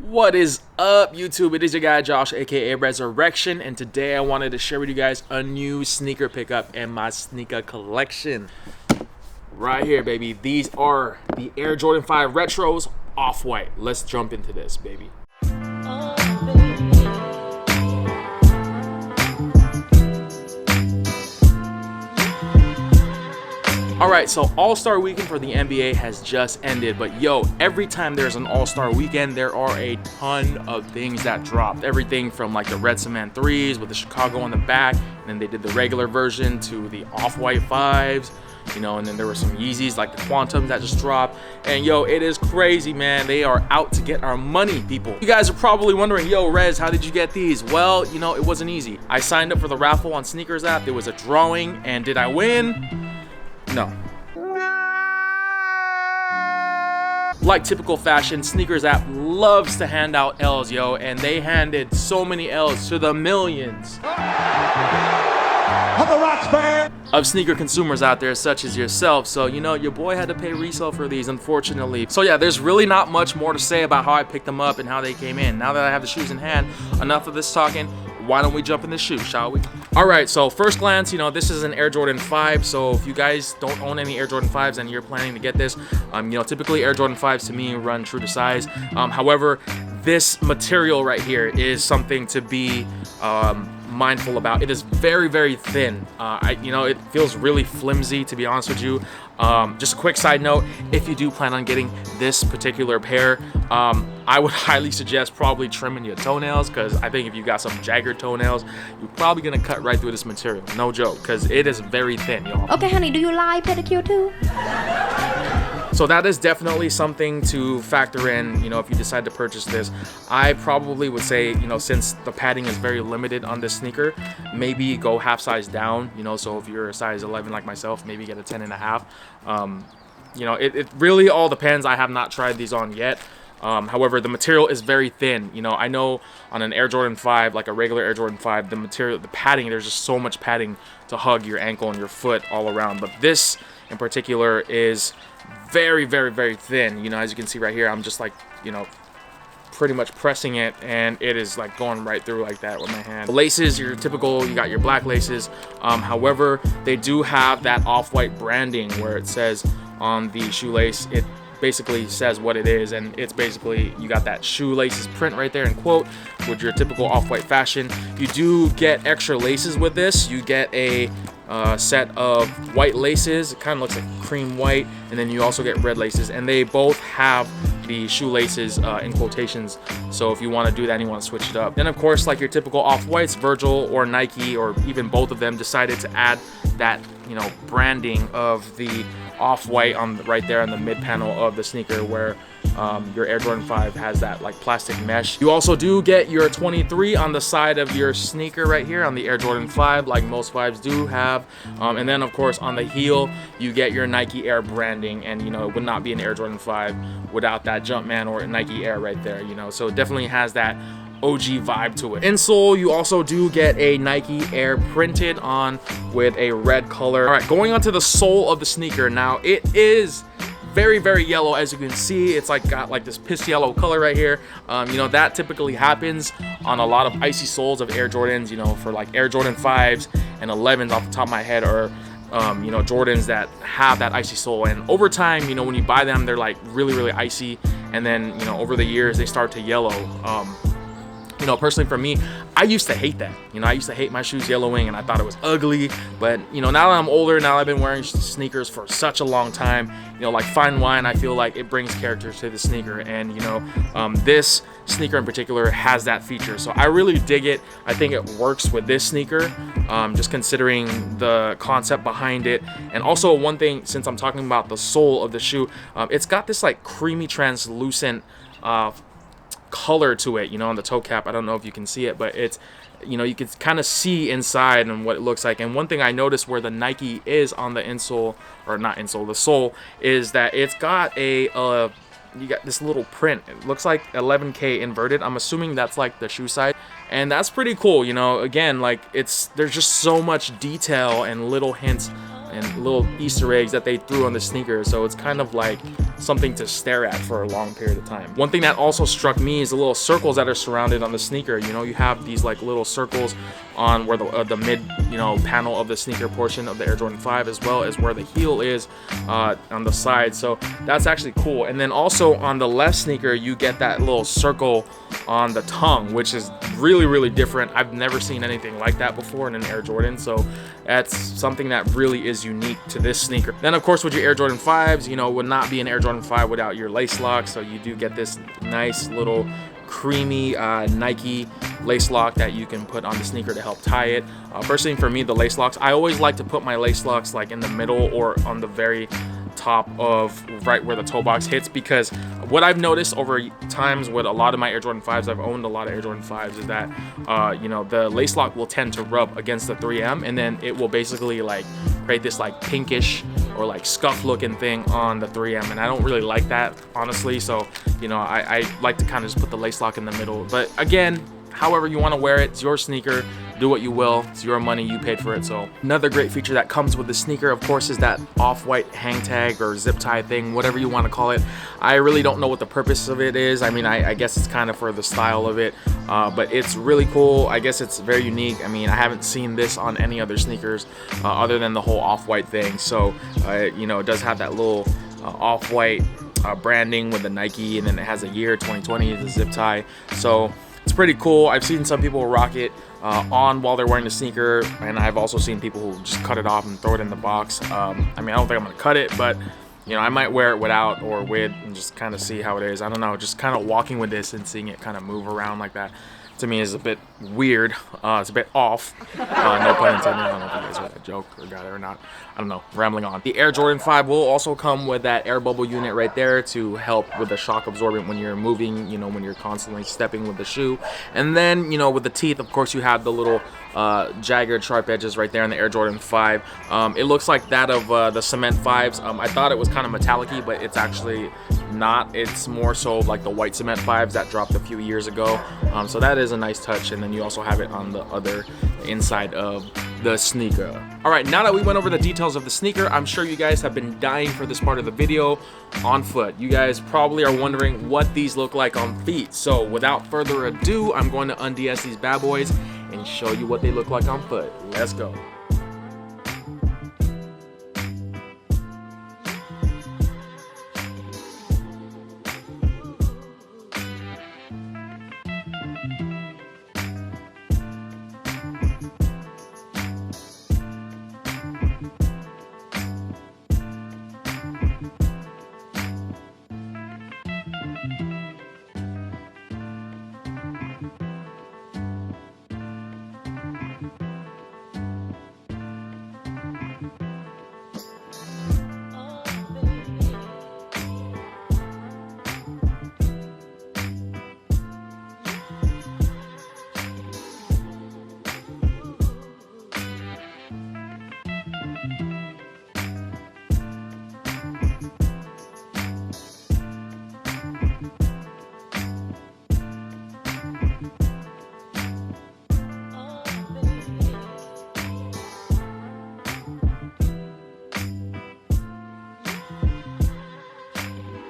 What is up, YouTube? It is your guy Josh, aka REZRECTION, and today I wanted to share with you guys a new sneaker pickup in my sneaker collection. Right here, baby. These are the Air Jordan 5 Retros Off-White. Let's jump into this, baby. Alright, so All-Star Weekend for the NBA has just ended, but yo, every time there's an All-Star Weekend, there are a ton of things that dropped. Everything from like the Red Cement 3s with the Chicago on the back, and then they did the regular version to the Off-White 5s, you know, and then there were some Yeezys like the Quantums that just dropped. And yo, it is crazy, man. They are out to get our money, people. You guys are probably wondering, yo, Rez, how did you get these? Well, you know, it wasn't easy. I signed up for the raffle on Sneakers app. There was a drawing, and did I win? No. Like typical fashion, Sneakers app loves to hand out L's, yo, and they handed so many L's to the millions of sneaker consumers out there, such as yourself. So, you know, your boy had to pay resale for these, unfortunately. So yeah, there's really not much more to say about how I picked them up and how they came in. Now that I have the shoes in hand, enough of this talking. Why don't we jump in the shoe, shall we? All right, so first glance, you know, this is an Air Jordan 5. So if you guys don't own any Air Jordan 5s and you're planning to get this, you know, typically Air Jordan 5s to me run true to size. However, this material right here is something to be mindful about. It is very, very thin. You know, it feels really flimsy, to be honest with you. Just a quick side note, if you do plan on getting this particular pair, I would highly suggest probably trimming your toenails, because I think if you got some jagged toenails, you're probably gonna cut right through this material. No joke, because it is very thin, y'all. Okay, honey, do you like pedicure too? So that is definitely something to factor in, you know, if you decide to purchase this. I probably would say, you know, since the padding is very limited on this sneaker, maybe go half size down, you know, so if you're a size 11 like myself, maybe get a 10.5. You know, it really all depends. I have not tried these on yet. However, the material is very thin. You know, I know on an Air Jordan 5, like a regular Air Jordan 5, the material, the padding, there's just so much padding to hug your ankle and your foot all around. But this in particular is very, very, very thin. You know, as you can see right here, I'm just like, you know, pretty much pressing it, and it is like going right through like that with my hand. The laces, your typical, you got your black laces. However, they do have that Off-White branding where it says on the shoelace, it basically says what it is, and it's basically, you got that shoelaces print right there in quote with your typical Off-White fashion. You do get extra laces with this. You get a set of white laces. It kind of looks like cream white, and then you also get red laces, and they both have the shoelaces in quotations, so if you want to do that and you want to switch it up. Then of course, like your typical Off-Whites, Virgil or Nike, or even both of them, decided to add that, you know, branding of the Off-White on the, right there on the mid panel of the sneaker, where your Air Jordan 5 has that like plastic mesh. You also do get your 23 on the side of your sneaker right here on the Air Jordan 5, like most 5s do have. And then of course on the heel, you get your Nike Air branding, and you know, it would not be an Air Jordan 5 without that Jumpman or Nike Air right there, you know, so it definitely has that OG vibe to it. Insole, you also do get a Nike Air printed on with a red color. All right, going on to the sole of the sneaker. Now, it is very, very yellow. As you can see, it's like got like this piss yellow color right here. You know, that typically happens on a lot of icy soles of Air Jordans, you know, for like Air Jordan 5s and 11s off the top of my head, or you know, Jordans that have that icy sole. And over time, you know, when you buy them, they're like really, really icy, and then, you know, over the years they start to yellow. You know, personally for me, I used to hate that. You know, I used to hate my shoes yellowing, and I thought it was ugly. But, you know, now that I'm older, now I've been wearing sneakers for such a long time, you know, like fine wine, I feel like it brings character to the sneaker. And, you know, this sneaker in particular has that feature. So I really dig it. I think it works with this sneaker, just considering the concept behind it. And also one thing, since I'm talking about the sole of the shoe, it's got this like creamy translucent color to it, you know, on the toe cap. I don't know if you can see it, but it's, you know, you can kind of see inside and what it looks like. And one thing I noticed where the Nike is on the insole, or not insole, the sole, is that it's got a you got this little print. It looks like 11K inverted. I'm assuming that's like the shoe side, and that's pretty cool. You know, again, like there's just so much detail and little hints and little Easter eggs that they threw on the sneaker, so it's kind of like something to stare at for a long period of time. One thing that also struck me is the little circles that are surrounded on the sneaker. You know, you have these like little circles on where the mid, you know, panel of the sneaker portion of the Air Jordan 5, as well as where the heel is on the side. So that's actually cool. And then also on the left sneaker, you get that little circle on the tongue, which is really, really different. I've never seen anything like that before in an Air Jordan. So that's something that really is unique to this sneaker. Then of course with your Air Jordan 5s, you know, would not be an Air Jordan 5 without your lace lock. So you do get this nice little creamy Nike lace lock that you can put on the sneaker to help tie it. Personally for me, the lace locks, I always like to put my lace locks like in the middle or on the very top of right where the toe box hits, because what I've noticed over times with a lot of my Air Jordan 5s, I've owned a lot of Air Jordan 5s, is that you know, the lace lock will tend to rub against the 3M, and then it will basically like create this like pinkish or like scuff looking thing on the 3M, and I don't really like that, honestly. So you know, I like to kind of just put the lace lock in the middle. But again, however you want to wear it, it's your sneaker, do what you will, it's your money, you paid for it. So another great feature that comes with the sneaker, of course, is that off-white hang tag or zip tie thing, whatever you want to call it. I really don't know what the purpose of it is. I mean, I guess it's kind of for the style of it, but it's really cool. I guess it's very unique. I mean, I haven't seen this on any other sneakers other than the whole off-white thing. So you know, it does have that little off-white branding with the Nike, and then it has a year 2020, the zip tie. So it's pretty cool. I've seen some people rock it on while they're wearing the sneaker, and I've also seen people who just cut it off and throw it in the box. I mean, I don't think I'm gonna cut it, but you know, I might wear it without or with and just kind of see how it is. I don't know, just kind of walking with this and seeing it kind of move around like that, to me, is a bit weird. It's a bit off. No pun intended. I don't know if you guys heard that joke or got it or not. I don't know, rambling on. The Air Jordan 5 will also come with that air bubble unit right there to help with the shock absorbent when you're moving, you know, when you're constantly stepping with the shoe. And then, you know, with the teeth, of course, you have the little jagged sharp edges right there in the Air Jordan 5. It looks like that of the cement 5s. I thought it was kind of metallic-y, but it's actually not. It's more so like the white cement 5s that dropped a few years ago. So that is a nice touch. And then you also have it on the other inside of the sneaker. All right, now that we went over the details of the sneaker, I'm sure you guys have been dying for this part of the video. On foot, you guys probably are wondering what these look like on feet. So without further ado, I'm going to unds these bad boys and show you what they look like on foot. Let's go.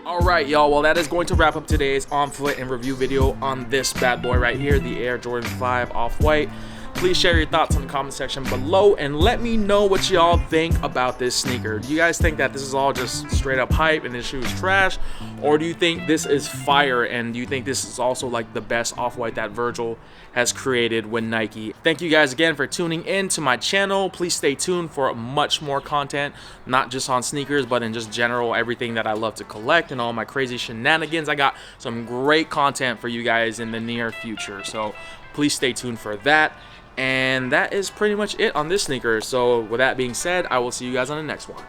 Alright, y'all, well, that is going to wrap up today's on foot and review video on this bad boy right here, the Air Jordan 5 Off-White. Please share your thoughts in the comment section below and let me know what y'all think about this sneaker. Do you guys think that this is all just straight up hype and this shoe is trash? Or do you think this is fire, and do you think this is also like the best Off-White that Virgil has created with Nike? Thank you guys again for tuning in to my channel. Please stay tuned for much more content, not just on sneakers, but in just general everything that I love to collect and all my crazy shenanigans. I got some great content for you guys in the near future, so please stay tuned for that. And that is pretty much it on this sneaker. So with that being said, I will see you guys on the next one.